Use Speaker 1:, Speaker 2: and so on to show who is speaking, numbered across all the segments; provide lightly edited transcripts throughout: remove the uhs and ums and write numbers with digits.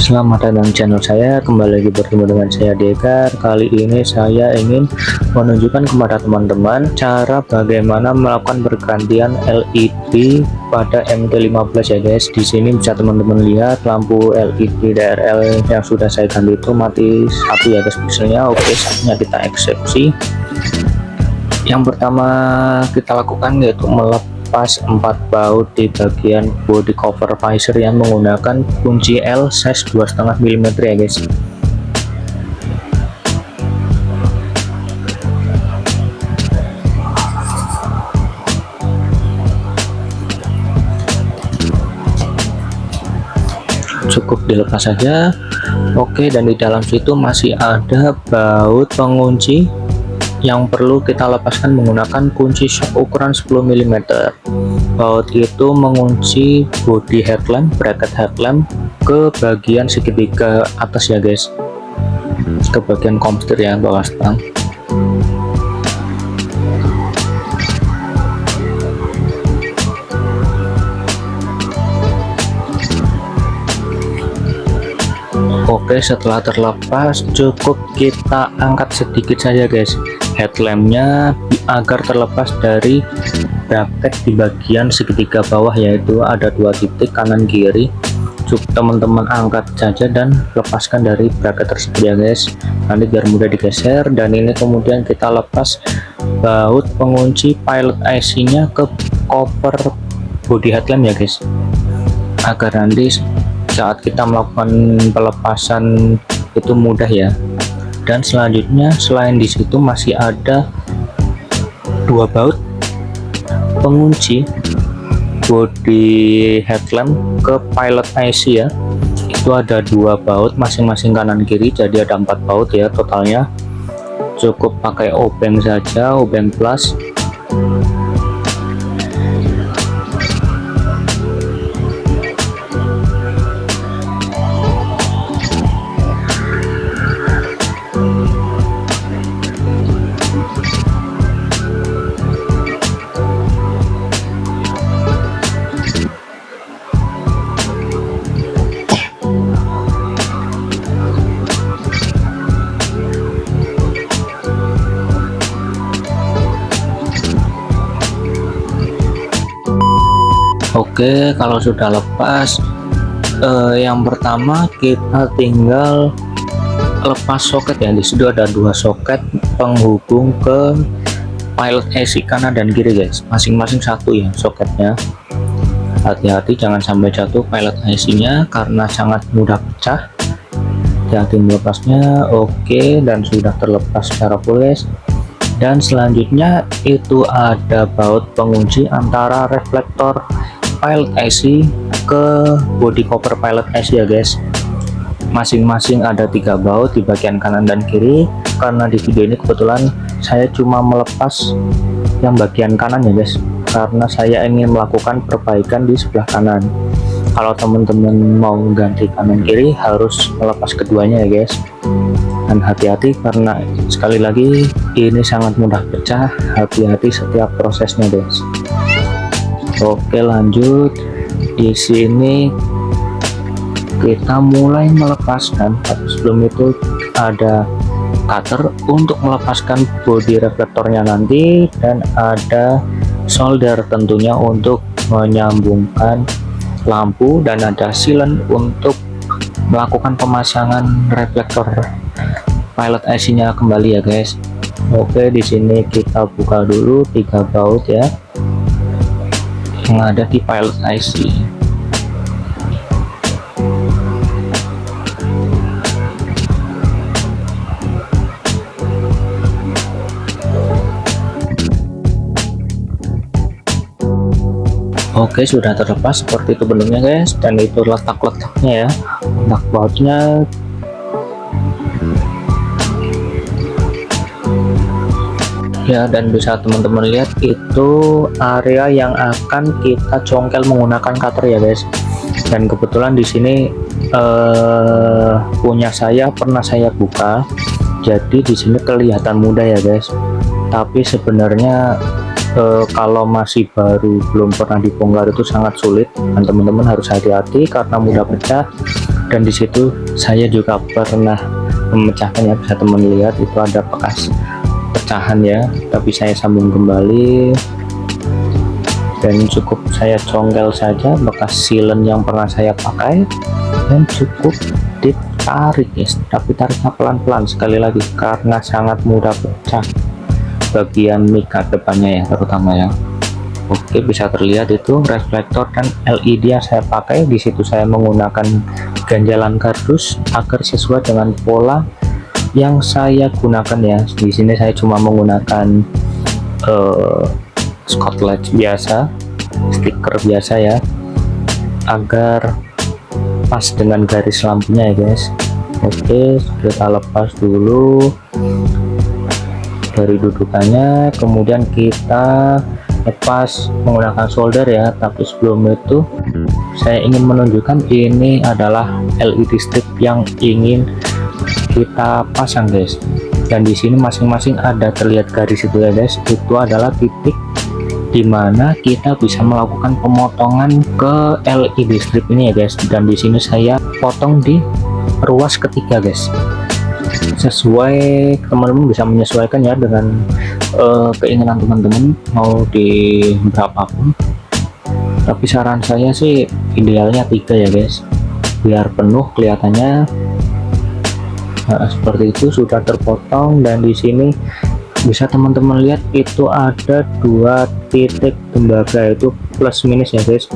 Speaker 1: Selamat datang di channel saya, kembali lagi bertemu dengan saya Dekar. Kali ini saya ingin menunjukkan kepada teman-teman cara bagaimana melakukan pergantian LED pada MT15 ya guys. Di sini bisa teman-teman lihat lampu LED DRL yang sudah saya ganti itu mati satu ya guys pikselnya. Oke, saatnya kita eksekusi. Yang pertama kita lakukan yaitu melepas 4 baut di bagian body cover visor yang menggunakan kunci L size 2,5 mm ya guys. Cukup dilepas saja. Oke, dan di dalam situ masih ada baut pengunci yang perlu kita lepaskan menggunakan kunci shock ukuran 10 mm. Baut itu mengunci bodi headlamp, bracket headlamp ke bagian segitiga atas ya guys, ke bagian komstir ya, bawah stang. Oke, setelah terlepas cukup kita angkat sedikit saja guys headlampnya agar terlepas dari bracket di bagian segitiga bawah, yaitu ada 2 titik kanan kiri. Cukup teman-teman angkat saja dan lepaskan dari bracket tersebut ya guys, nanti biar mudah digeser. Dan ini kemudian kita lepas baut pengunci pilot IC nya ke cover body headlamp ya guys, agar nanti saat kita melakukan pelepasan itu mudah ya. Dan selanjutnya selain di situ masih ada 2 baut pengunci body headlamp ke pilot IC ya, itu ada 2 baut masing-masing kanan kiri, jadi ada 4 baut ya totalnya. Cukup pakai obeng saja, obeng plus. Oke, kalau sudah lepas, yang pertama kita tinggal lepas soket ya. Di situ ada 2 soket penghubung ke pilot IC kanan dan kiri guys, masing-masing 1 ya soketnya. Hati-hati jangan sampai jatuh pilot IC nya karena sangat mudah pecah. Hati-hati melepasnya. Oke, dan sudah terlepas secara full guys. Dan selanjutnya itu ada baut pengunci antara reflektor pilot IC ke body cover pilot IC ya guys, masing-masing ada 3 baut di bagian kanan dan kiri. Karena di video ini kebetulan saya cuma melepas yang bagian kanan ya guys, karena saya ingin melakukan perbaikan di sebelah kanan. Kalau teman-teman mau ganti kanan kiri harus melepas keduanya ya guys. Dan hati-hati karena sekali lagi ini sangat mudah pecah, hati-hati setiap prosesnya guys. Oke, lanjut. Di sini kita mulai melepaskan, tapi sebelum itu ada cutter untuk melepaskan bodi reflektornya nanti, dan ada solder tentunya untuk menyambungkan lampu, dan ada silen untuk melakukan pemasangan reflektor pilot IC nya kembali ya guys. Oke, di sini kita buka dulu 3 baut ya yang ada di pilot IC. Oke, sudah terlepas seperti itu bentuknya guys, dan itu letak-letaknya ya, letak bautnya. Ya, dan bisa teman-teman lihat itu area yang akan kita congkel menggunakan cutter ya guys. Dan kebetulan di sini punya saya pernah saya buka, jadi di sini kelihatan mudah ya guys. Tapi sebenarnya kalau masih baru belum pernah dibongkar itu sangat sulit, dan teman-teman harus hati-hati karena mudah pecah. Dan di situ saya juga pernah memecahkan ya, bisa teman lihat itu ada bekas pecahan ya, tapi saya sambung kembali dan cukup saya congkel saja bekas silen yang pernah saya pakai dan cukup ditarik guys, tapi tariknya pelan-pelan sekali lagi karena sangat mudah pecah bagian mika depannya ya, terutama ya. Oke, bisa terlihat itu reflektor dan LED yang saya pakai. Di situ saya menggunakan ganjalan kardus agar sesuai dengan pola yang saya gunakan ya. Di sini saya cuma menggunakan Scotch biasa, stiker biasa ya, agar pas dengan garis lampunya ya guys. Oke, kita lepas dulu dari dudukannya, kemudian kita lepas menggunakan solder ya. Tapi sebelum itu saya ingin menunjukkan ini adalah LED strip yang ingin kita pasang guys, dan di sini masing-masing ada terlihat garis itu ya guys, itu adalah titik dimana kita bisa melakukan pemotongan ke LED strip ini ya guys. Dan di sini saya potong di ruas ketiga guys, sesuai teman-teman bisa menyesuaikan ya dengan keinginan teman-teman mau di berapapun, tapi saran saya sih idealnya 3 ya guys, biar penuh kelihatannya. Nah, seperti itu sudah terpotong, dan di sini bisa teman-teman lihat itu ada 2 titik tembaga, itu plus minus ya guys.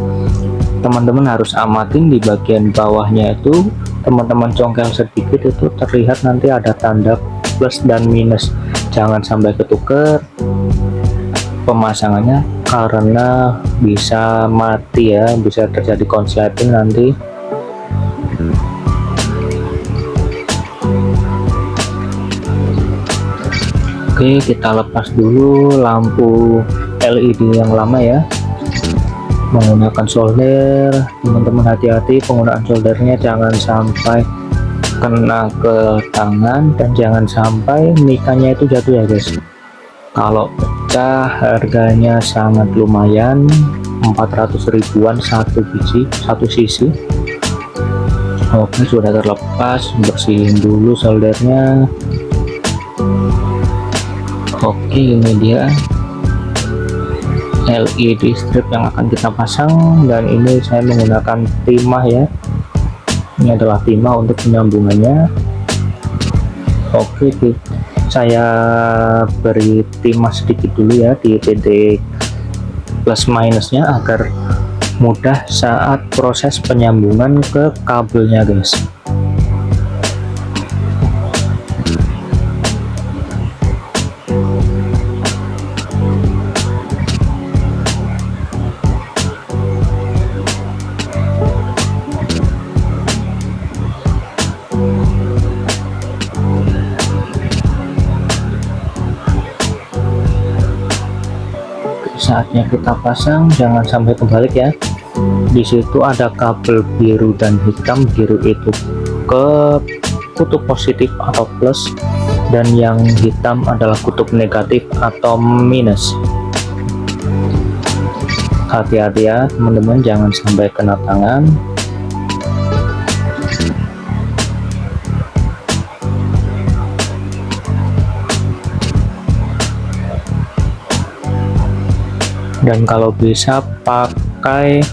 Speaker 1: Teman-teman harus amatin di bagian bawahnya itu, teman-teman congkel sedikit itu terlihat nanti ada tanda plus dan minus. Jangan sampai ketuker pemasangannya karena bisa mati ya, bisa terjadi konsleting nanti. Oke, kita lepas dulu lampu LED yang lama ya, menggunakan solder. Teman-teman hati-hati penggunaan soldernya, jangan sampai kena ke tangan dan jangan sampai mikanya itu jatuh ya guys. Kalau pecah harganya sangat lumayan, 400 ribuan satu biji, satu sisi. Oke, sudah terlepas, bersihin dulu soldernya. Oke, ini dia LED strip yang akan kita pasang, dan ini saya menggunakan timah ya. Ini adalah timah untuk penyambungannya. Oke, saya beri timah sedikit dulu ya di titik plus minusnya agar mudah saat proses penyambungan ke kabelnya guys. Saatnya kita pasang, jangan sampai kebalik ya. Di situ ada kabel biru dan hitam, biru itu ke kutub positif atau plus, dan yang hitam adalah kutub negatif atau minus. Hati-hati ya teman-teman, jangan sampai kena tangan. Dan kalau bisa pakai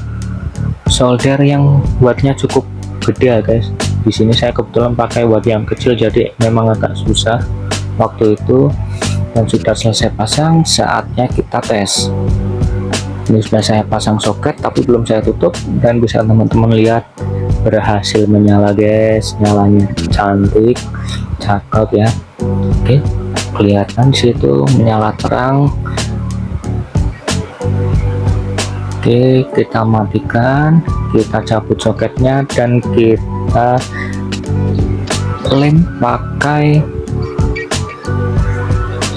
Speaker 1: solder yang wattnya cukup gede ya guys. Di sini saya kebetulan pakai watt yang kecil, jadi memang agak susah waktu itu. Dan sudah selesai pasang, saatnya kita tes. Ini sudah saya pasang soket tapi belum saya tutup, dan bisa teman-teman lihat berhasil menyala guys. Nyalanya cantik, cakep ya. Oke, kelihatan situ menyala terang. Oke, kita matikan, kita cabut soketnya, dan kita lem pakai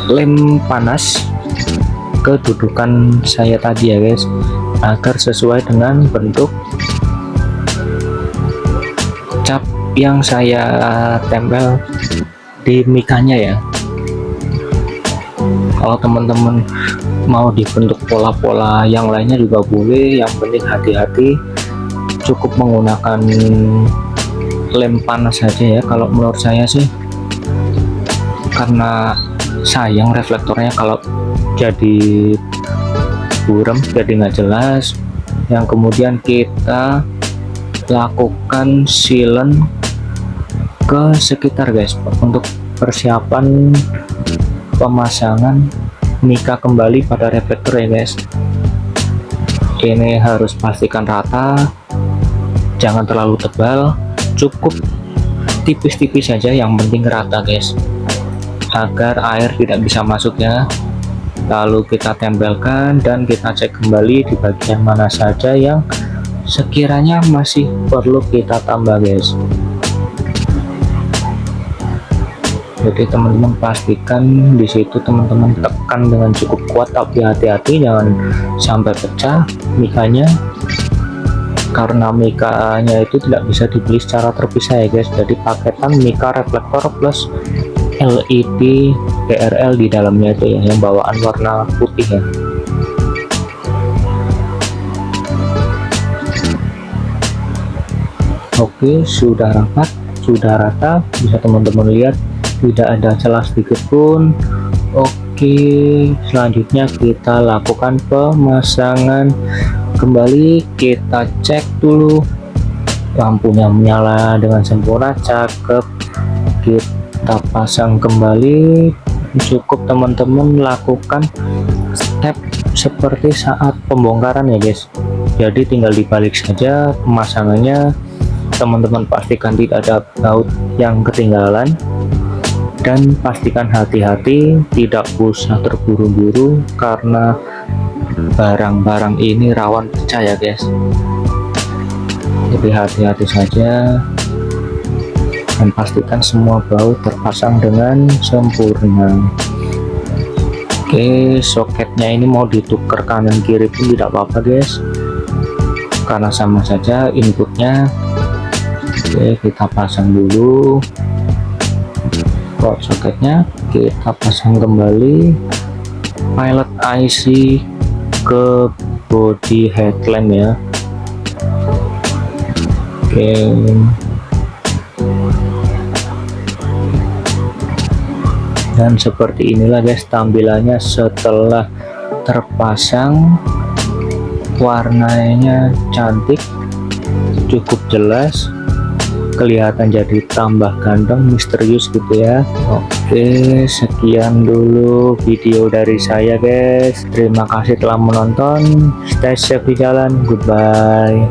Speaker 1: lem panas ke dudukan saya tadi ya guys, agar sesuai dengan bentuk cap yang saya tempel di mikanya ya. Kalau teman-teman mau dibentuk pola-pola yang lainnya juga boleh, yang penting hati-hati, cukup menggunakan lem panas saja ya kalau menurut saya sih, karena sayang reflektornya kalau jadi buram, jadi nggak jelas. Yang kemudian kita lakukan sealant ke sekitar guys untuk persiapan pemasangan mica kembali pada reflektor ya guys. Ini harus pastikan rata, jangan terlalu tebal, cukup tipis-tipis saja, yang penting rata guys, agar air tidak bisa masuk ya. Lalu kita tempelkan dan kita cek kembali di bagian mana saja yang sekiranya masih perlu kita tambah guys. Jadi teman-teman pastikan di situ teman-teman tekan dengan cukup kuat, tapi hati-hati jangan sampai pecah micanya, karena micanya itu tidak bisa dibeli secara terpisah ya guys. Jadi paketan mica reflektor plus LED PRL di dalamnya itu ya, yang bawaan warna putih ya. Oke, sudah rapat, sudah rata, bisa teman-teman lihat tidak ada celah sedikit pun. Oke, selanjutnya kita lakukan pemasangan kembali. Kita cek dulu lampunya menyala dengan sempurna, cakep. Kita pasang kembali. Cukup teman-teman lakukan step seperti saat pembongkaran ya guys. Jadi tinggal dibalik saja pemasangannya. Teman-teman pastikan tidak ada baut yang ketinggalan, dan pastikan hati-hati, tidak usah terburu-buru karena barang-barang ini rawan pecah ya guys. Jadi hati-hati saja dan pastikan semua baut terpasang dengan sempurna. Oke, soketnya ini mau ditukar kanan kiri pun tidak apa-apa guys, karena sama saja inputnya. Oke, kita pasang dulu soketnya, kita pasang kembali pilot IC ke body headlamp ya. Oke, dan seperti inilah guys tampilannya setelah terpasang. Warnanya cantik, cukup jelas, kelihatan jadi tambah ganteng, misterius gitu ya. Oke, sekian dulu video dari saya guys. Terima kasih telah menonton. Stay safe di jalan. Goodbye.